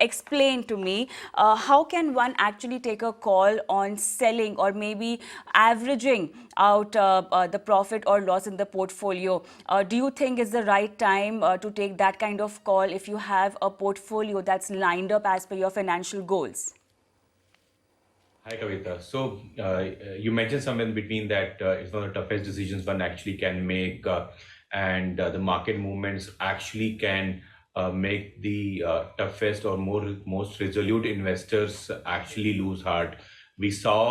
explain to me how can one actually take a call on selling or maybe averaging out the profit or loss in the portfolio. Do you think it's the right time to take that kind of call if you have a portfolio that's lined up as per your financial goals? Hi, Kavita. So, you mentioned somewhere in between that it's one of the toughest decisions one actually can make, and the market movements actually can make the toughest or most resolute investors actually lose heart. We saw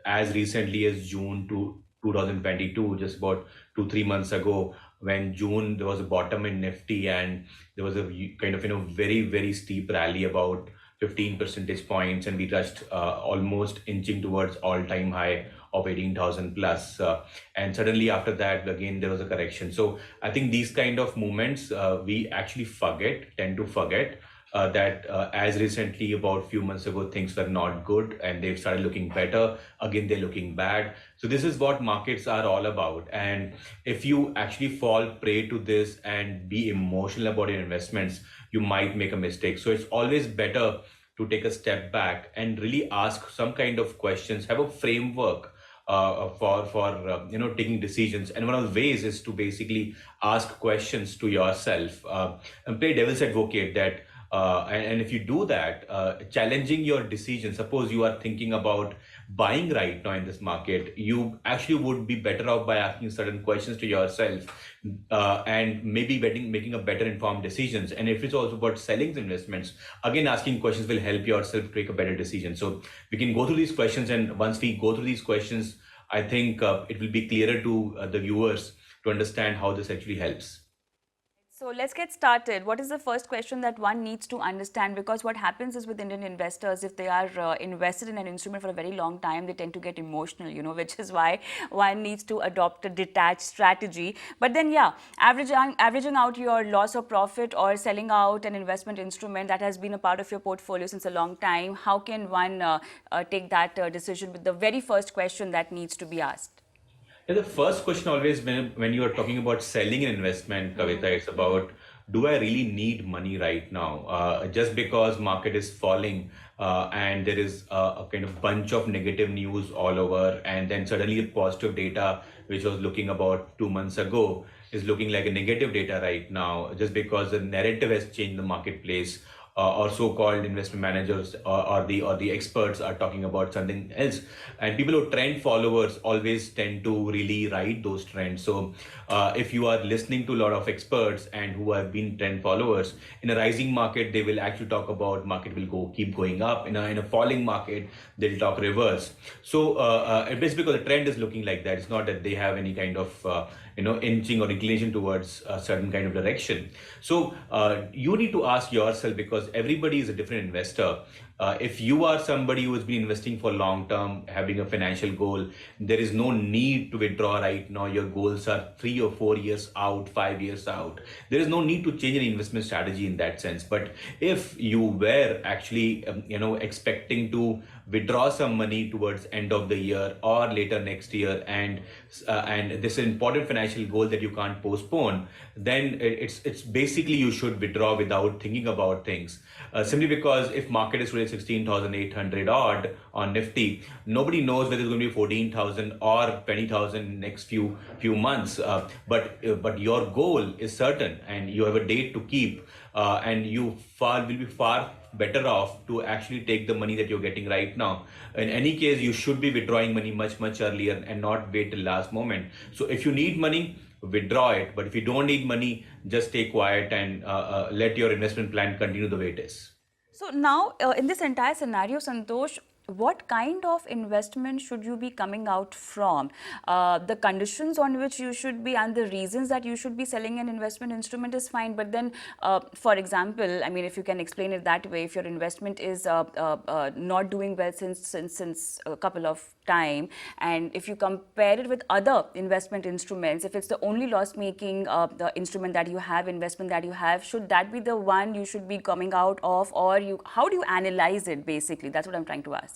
as recently as June 2022, just about 3 months ago, when June there was a bottom in Nifty and there was a kind of very steep rally about 15 percentage points, and we touched almost inching towards all-time high of 18,000 plus. And suddenly after that, again, there was a correction. So I think these kind of movements, we actually tend to forget that as recently about a few months ago, things were not good and they've started looking better. Again, they're looking bad. So this is what markets are all about. And if you actually fall prey to this and be emotional about your investments, you might make a mistake. So it's always better to take a step back and really ask some kind of questions, have a framework for taking decisions. And one of the ways is to basically ask questions to yourself and play devil's advocate that and if you do that, challenging your decision, suppose you are thinking about buying right now in this market, you actually would be better off by asking certain questions to yourself and maybe making a better informed decisions. And if it's also about selling investments, again, asking questions will help yourself take a better decision. So we can go through these questions, and once we go through these questions, I think it will be clearer to the viewers to understand how this actually helps. So let's get started. What is the first question that one needs to understand? Because what happens is with Indian investors, if they are invested in an instrument for a very long time, they tend to get emotional, which is why one needs to adopt a detached strategy. But then, yeah, averaging out your loss or profit or selling out an investment instrument that has been a part of your portfolio since a long time, how can one take that decision with the very first question that needs to be asked? Yeah, the first question always when you are talking about selling an investment, Kavita, it's about, do I really need money right now? Just because market is falling and there is a kind of bunch of negative news all over, and then suddenly the positive data, which was looking about 2 months ago, is looking like a negative data right now, just because the narrative has changed in the marketplace. Or so-called investment managers or the experts are talking about something else, and people who trend followers always tend to really ride those trends. So if you are listening to a lot of experts and who have been trend followers, in a rising market they will actually talk about market will keep going up. In a falling market they'll talk reverse. So basically because the trend is looking like that, it's not that they have any kind of inching or inclination towards a certain kind of direction. So you need to ask yourself, because everybody is a different investor. If you are somebody who has been investing for long term, having a financial goal, there is no need to withdraw right now. Your goals are 3 or 4 years out, 5 years out. There is no need to change any investment strategy in that sense. But if you were actually expecting to withdraw some money towards end of the year or later next year, and this is an important financial goal that you can't postpone, then it's basically you should withdraw without thinking about things. Simply because if market is today 16,800 odd on Nifty, nobody knows whether it's going to be 14,000 or 20,000 next few months. But your goal is certain, and you have a date to keep, and you will be far better off to actually take the money that you're getting right now. In any case, you should be withdrawing money much earlier and not wait till last moment. So if you need money, withdraw it. But if you don't need money, just stay quiet and let your investment plan continue the way it is. So now, in this entire scenario, Santosh, what kind of investment should you be coming out from? The conditions on which you should be and the reasons that you should be selling an investment instrument is fine. But then, for example, I mean, if you can explain it that way, if your investment is not doing well since a couple of time, and if you compare it with other investment instruments, if it's the only loss-making the instrument that you have, investment that you have, should that be the one you should be coming out of, or how do you analyze it? Basically, that's what I'm trying to ask.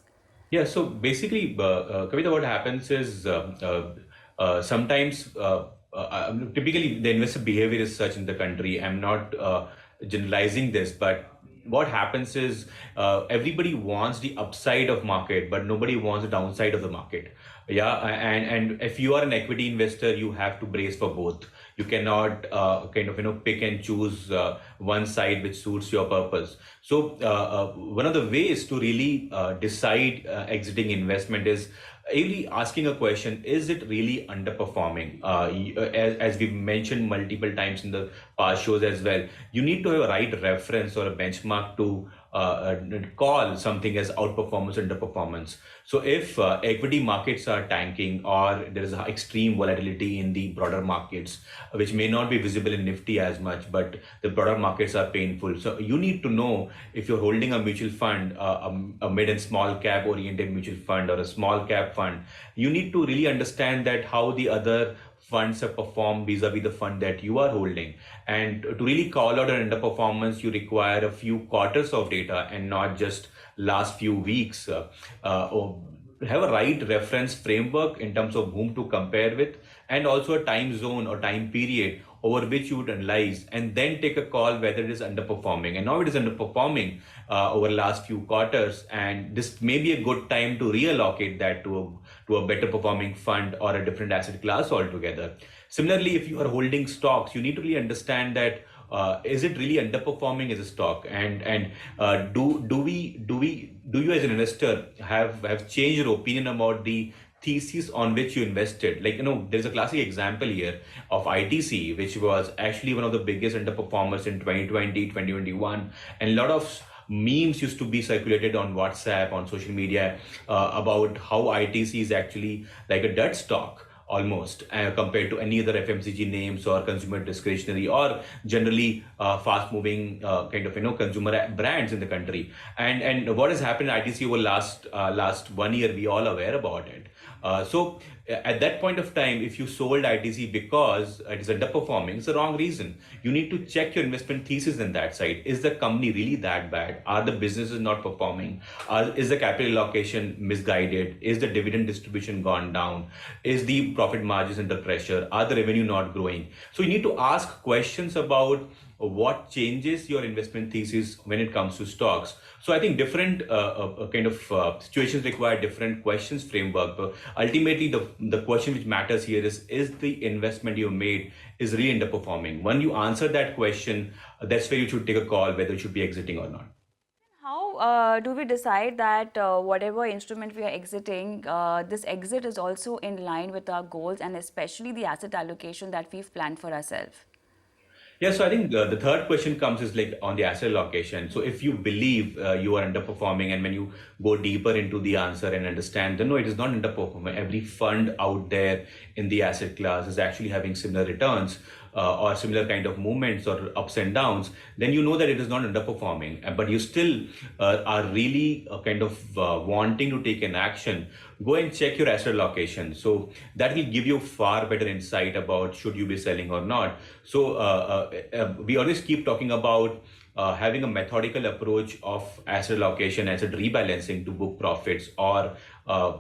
Yeah, so basically, Kavita, what happens is sometimes, typically, the investor behavior is such in the country. I'm not generalizing this, but what happens is everybody wants the upside of market, but nobody wants the downside of the market. Yeah, and if you are an equity investor, you have to brace for both. You cannot kind of pick and choose one side which suits your purpose. So one of the ways to really decide exiting investment is really asking a question: is it really underperforming? As we've mentioned multiple times in the past shows as well, you need to have a right reference or a benchmark to call something as outperformance or underperformance. So if equity markets are tanking, or there is extreme volatility in the broader markets, which may not be visible in Nifty as much, but the broader markets are painful. So you need to know, if you're holding a mutual fund, a mid and small cap oriented mutual fund or a small cap fund, you need to really understand that how the other funds have performed vis-a-vis the fund that you are holding. And to really call out an underperformance, you require a few quarters of data and not just last few weeks. Or have a right reference framework in terms of whom to compare with, and also a time zone or time period over which you would analyze, and then take a call whether it is underperforming. And now it is underperforming over last few quarters, and this may be a good time to reallocate that to a better performing fund or a different asset class altogether. Similarly, if you are holding stocks, you need to really understand that is it really underperforming as a stock, and do you as an investor have changed your opinion about the thesis on which you invested? Like, there's a classic example here of ITC, which was actually one of the biggest underperformers in 2020, 2021, and a lot of memes used to be circulated on WhatsApp, on social media, about how ITC is actually like a dead stock almost, compared to any other FMCG names or consumer discretionary or generally fast moving kind of consumer brands in the country. And what has happened in ITC over last 1 year, we all aware about it. So at that point of time, if you sold ITC because it is underperforming, it's the wrong reason. You need to check your investment thesis in that side. Is the company really that bad? Are the businesses not performing? Is the capital allocation misguided? Is the dividend distribution gone down? Is the profit margins under pressure? Are the revenue not growing? So you need to ask questions about what changes your investment thesis when it comes to stocks. So I think different kind of situations require different questions framework. But ultimately, the question which matters here is the investment you made is really underperforming? When you answer that question, that's where you should take a call whether you should be exiting or not. How do we decide that whatever instrument we are exiting, this exit is also in line with our goals, and especially the asset allocation that we've planned for ourselves? Yeah, so I think the third question comes is like on the asset allocation. So if you believe you are underperforming, and when you go deeper into the answer and understand that no, it is not underperforming. Every fund out there in the asset class is actually having similar returns or similar kind of movements or ups and downs. Then you know that it is not underperforming, but you still are really kind of wanting to take an action. Go and check your asset allocation. So that will give you far better insight about should you be selling or not. So we always keep talking about having a methodical approach of asset allocation, asset rebalancing to book profits or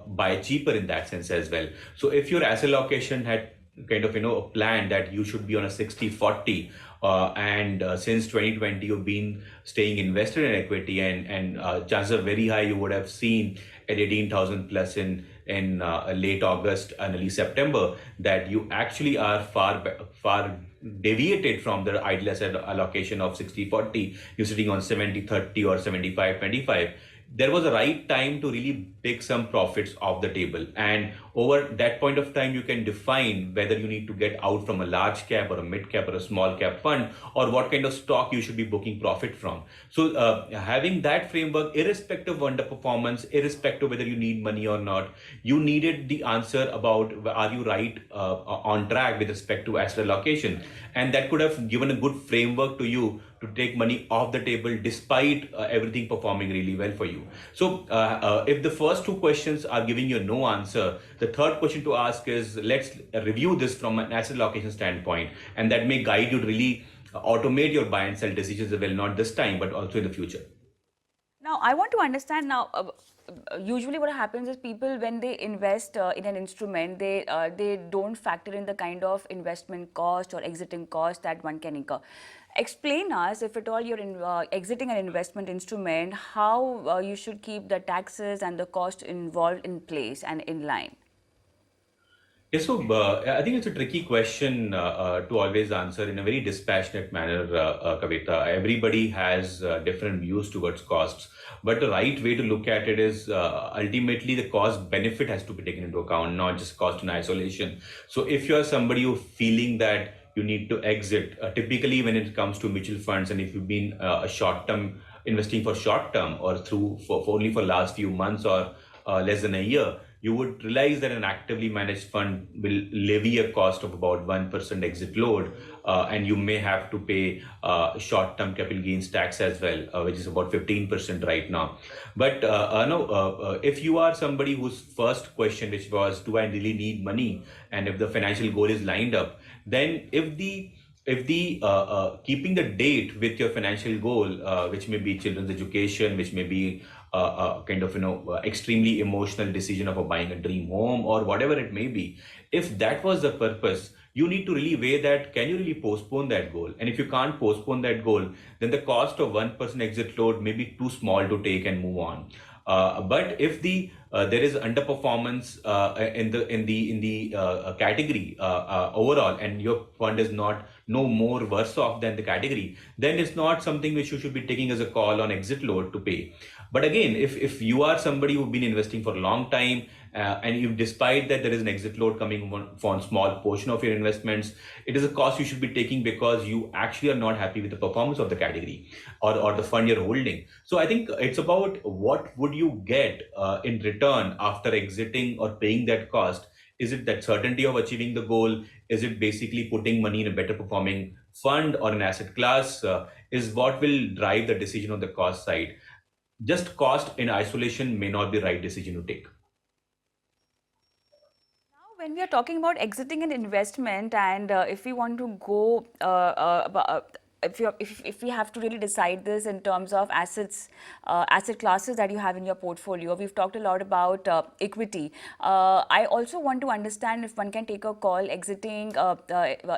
buy cheaper in that sense as well. So if your asset allocation had kind of a plan that you should be on a 60-40, and since 2020 you've been staying invested in equity, and chances are very high you would have seen at 18,000 plus in late August and early September that you actually are far deviated from the ideal asset allocation of 60-40. You're sitting on 70-30 or 75-25. There was a right time to really take some profits off the table, and over that point of time you can define whether you need to get out from a large cap or a mid cap or a small cap fund, or what kind of stock you should be booking profit from. So having that framework, irrespective of underperformance, irrespective of whether you need money or not, you needed the answer about are you right on track with respect to asset allocation, and that could have given a good framework to you to take money off the table despite everything performing really well for you. So if the first two questions are giving you a no answer, the third question to ask is, let's review this from an asset allocation standpoint, and that may guide you to really automate your buy and sell decisions as well, not this time but also in the future. Now, I want to understand now. Usually, what happens is people, when they invest in an instrument, they don't factor in the kind of investment cost or exiting cost that one can incur. Explain us, if at all you're exiting an investment instrument, how you should keep the taxes and the cost involved in place and in line. Yeah, so I think it's a tricky question to always answer in a very dispassionate manner, Kavita. Everybody has different views towards costs, but the right way to look at it is ultimately the cost benefit has to be taken into account, not just cost in isolation. So if you're somebody who's feeling that you need to exit, typically when it comes to mutual funds, and if you've been a short term investing for short term or for only for last few months or less than a year, you would realize that an actively managed fund will levy a cost of about 1% exit load, and you may have to pay short-term capital gains tax as well, which is about 15% right now. But no, if you are somebody whose first question, which was, do I really need money? And if the financial goal is lined up, then if the keeping the date with your financial goal, which may be children's education, which may be kind of extremely emotional decision of buying a dream home or whatever it may be, if that was the purpose, you need to really weigh that, can you really postpone that goal? And if you can't postpone that goal, then the cost of 1% exit load may be too small to take and move on. But if there is underperformance in the category overall, and your fund is not no more worse off than the category, then it's not something which you should be taking as a call on exit load to pay. But again, if you are somebody who've been investing for a long time, and you, despite that there is an exit load coming for a small portion of your investments, it is a cost you should be taking because you actually are not happy with the performance of the category or the fund you're holding. So I think it's about what would you get in return after exiting or paying that cost. Is it that certainty of achieving the goal? Is it basically putting money in a better performing fund or an asset class? Is what will drive the decision on the cost side. Just cost in isolation may not be the right decision to take. Now, when we are talking about exiting an investment, and if we want to go, if we have to really decide this in terms of assets, asset classes that you have in your portfolio, we've talked a lot about equity. I also want to understand if one can take a call exiting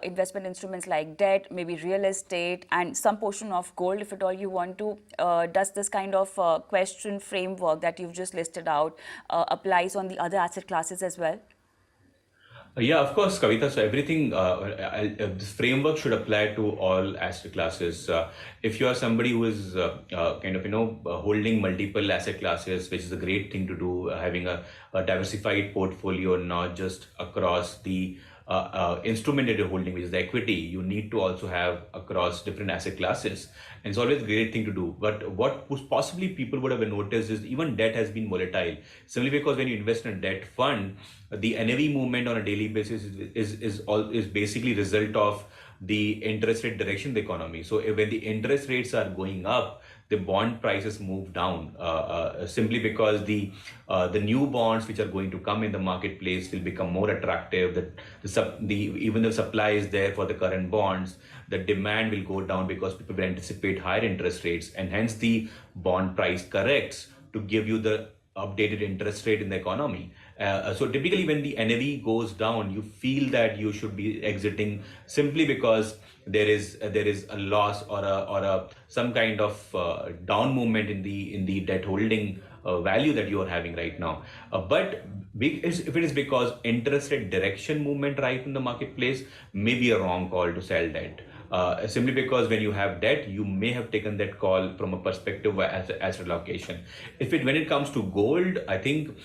investment instruments like debt, maybe real estate, and some portion of gold, if at all you want to. Does this kind of question framework that you've just listed out applies on the other asset classes as well? Yeah, of course, Kavita. So everything, this framework should apply to all asset classes. If you are somebody who is kind of holding multiple asset classes, which is a great thing to do, having a diversified portfolio, not just across the instrument that you're holding, which is the equity, you need to also have across different asset classes. And it's always a great thing to do. But what possibly people would have noticed is even debt has been volatile. Simply because when you invest in a debt fund, the NAV movement on a daily basis is basically result of the interest rate direction of the economy. So when the interest rates are going up, the bond prices move down simply because the new bonds which are going to come in the marketplace will become more attractive. Even the supply is there for the current bonds, the demand will go down because people will anticipate higher interest rates, and hence the bond price corrects to give you the updated interest rate in the economy. So typically when the NAV goes down, you feel that you should be exiting simply because there is a loss or a some kind of down movement in the debt holding value that you are having right now. But if it is because interest rate direction movement right in the marketplace, may be a wrong call to sell debt. Simply because when you have debt, you may have taken that call from a perspective as asset allocation. When it comes to gold, I think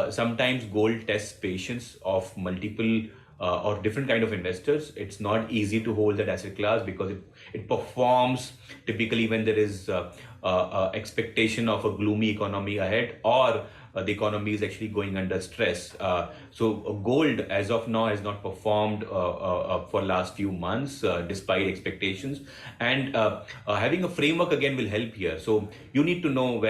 sometimes gold tests patience of multiple or different kind of investors. It's not easy to hold that asset class because it performs typically when there is expectation of a gloomy economy ahead, or the economy is actually going under stress. So gold as of now has not performed for last few months despite expectations. And having a framework again will help here. So you need to know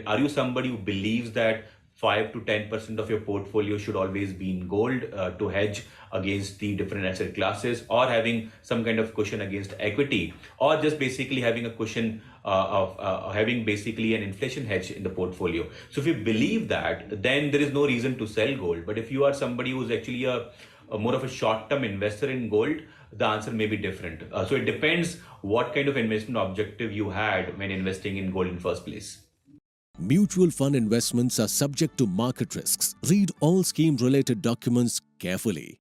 are you somebody who believes that 5 to 10% of your portfolio should always be in gold to hedge against the different asset classes, or having some kind of cushion against equity, or just basically having a cushion of having basically an inflation hedge in the portfolio. So if you believe that, then there is no reason to sell gold. But if you are somebody who's actually a more of a short-term investor in gold, the answer may be different. So it depends what kind of investment objective you had when investing in gold in first place. Mutual fund investments are subject to market risks. Read all scheme-related documents carefully.